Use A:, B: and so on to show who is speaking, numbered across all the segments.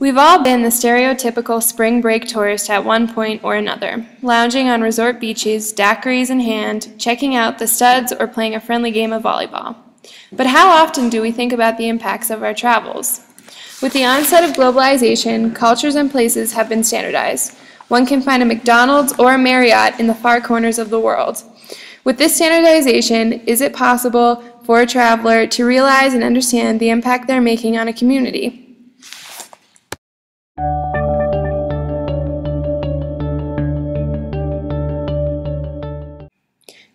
A: We've all been the stereotypical spring break tourist at one point or another, lounging on resort beaches, daiquiris in hand, checking out the studs, or playing a friendly game of volleyball. But how often do we think about the impacts of our travels? With the onset of globalization, cultures and places have been standardized. One can find a McDonald's or a Marriott in the far corners of the world. With this standardization, is it possible for a traveler to realize and understand the impact they're making on a community?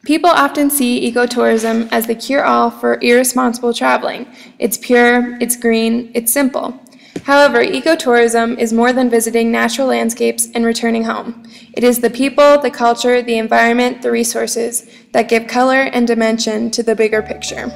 A: People often see ecotourism as the cure-all for irresponsible traveling. It's pure, it's green, it's simple. However, ecotourism is more than visiting natural landscapes and returning home. It is the people, the culture, the environment, the resources that give color and dimension to the bigger picture.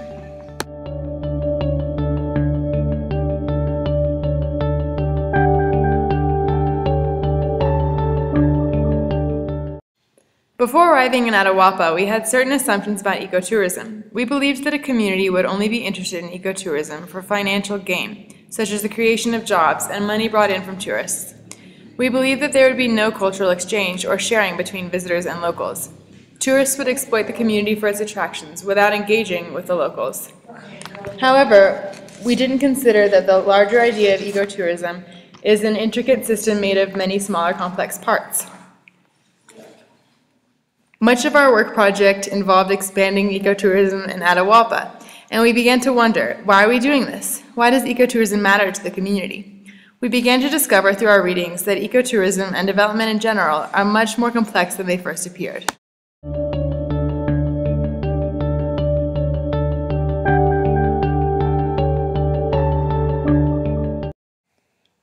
B: Before arriving in Atahualpa, we had certain assumptions about ecotourism. We believed that a community would only be interested in ecotourism for financial gain, such as the creation of jobs and money brought in from tourists. We believed that there would be no cultural exchange or sharing between visitors and locals. Tourists would exploit the community for its attractions without engaging with the locals. However, we didn't consider that the larger idea of ecotourism is an intricate system made of many smaller complex parts. Much of our work project involved expanding ecotourism in Atahualpa, and we began to wonder, why are we doing this? Why does ecotourism matter to the community? We began to discover through our readings that ecotourism and development in general are much more complex than they first appeared.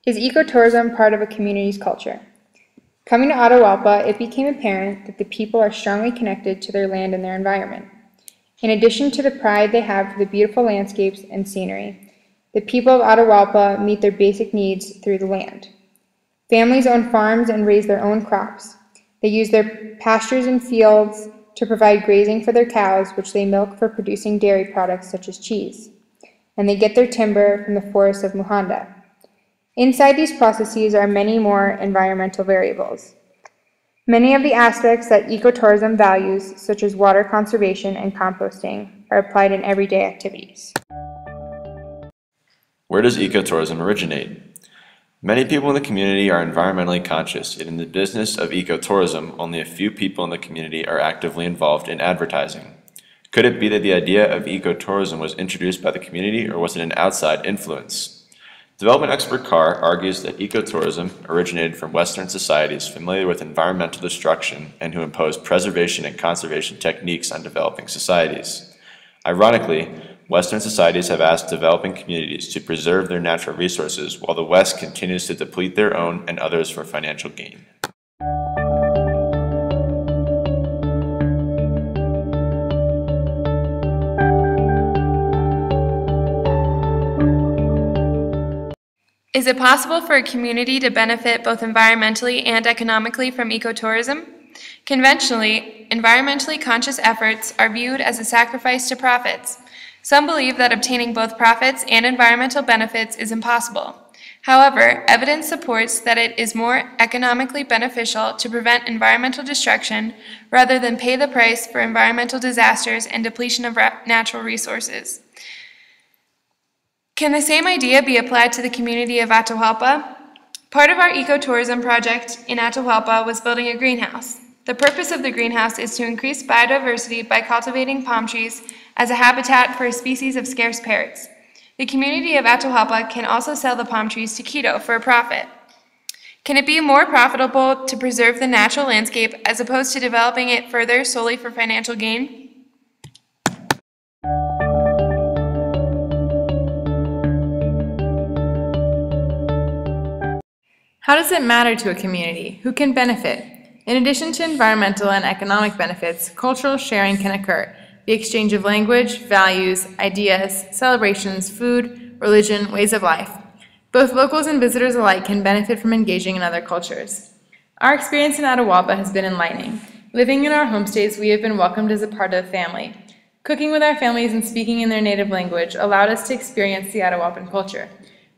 C: Is ecotourism part of a community's culture? Coming to Atahualpa, it became apparent that the people are strongly connected to their land and their environment. In addition to the pride they have for the beautiful landscapes and scenery, the people of Atahualpa meet their basic needs through the land. Families own farms and raise their own crops. They use their pastures and fields to provide grazing for their cows, which they milk for producing dairy products such as cheese. And they get their timber from the forests of Mujanda. Inside these processes are many more environmental variables. Many of the aspects that ecotourism values, such as water conservation and composting, are applied in everyday activities.
D: Where does ecotourism originate? Many people in the community are environmentally conscious, yet in the business of ecotourism, only a few people in the community are actively involved in advertising. Could it be that the idea of ecotourism was introduced by the community, or was it an outside influence? Development expert Carr argues that ecotourism originated from Western societies familiar with environmental destruction and who impose preservation and conservation techniques on developing societies. Ironically, Western societies have asked developing communities to preserve their natural resources while the West continues to deplete their own and others for financial gain.
A: Is it possible for a community to benefit both environmentally and economically from ecotourism? Conventionally, environmentally conscious efforts are viewed as a sacrifice to profits. Some believe that obtaining both profits and environmental benefits is impossible. However, evidence supports that it is more economically beneficial to prevent environmental destruction rather than pay the price for environmental disasters and depletion of natural resources. Can the same idea be applied to the community of Atahualpa? Part of our ecotourism project in Atahualpa was building a greenhouse. The purpose of the greenhouse is to increase biodiversity by cultivating palm trees as a habitat for a species of scarce parrots. The community of Atahualpa can also sell the palm trees to Quito for a profit. Can it be more profitable to preserve the natural landscape as opposed to developing it further solely for financial gain?
B: How does it matter to a community? Who can benefit? In addition to environmental and economic benefits, cultural sharing can occur. The exchange of language, values, ideas, celebrations, food, religion, ways of life. Both locals and visitors alike can benefit from engaging in other cultures. Our experience in Atahualpa has been enlightening. Living in our homestays, we have been welcomed as a part of the family. Cooking with our families and speaking in their native language allowed us to experience the Atahualpan culture.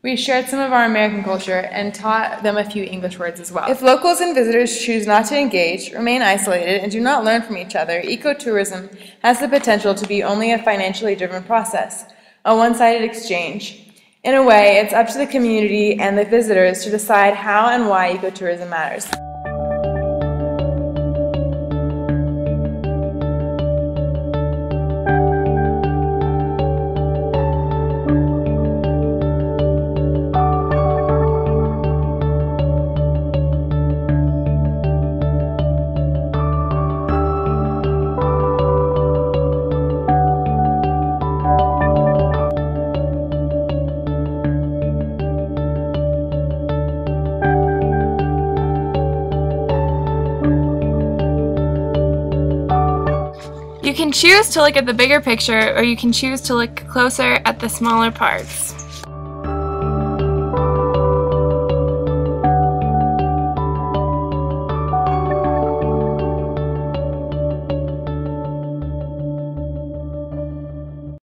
B: We shared some of our American culture and taught them a few English words as well. If locals and visitors choose not to engage, remain isolated, and do not learn from each other, ecotourism has the potential to be only a financially driven process, a one-sided exchange. In a way, it's up to the community and the visitors to decide how and why ecotourism matters.
A: You can choose to look at the bigger picture, or you can choose to look closer at the smaller parts.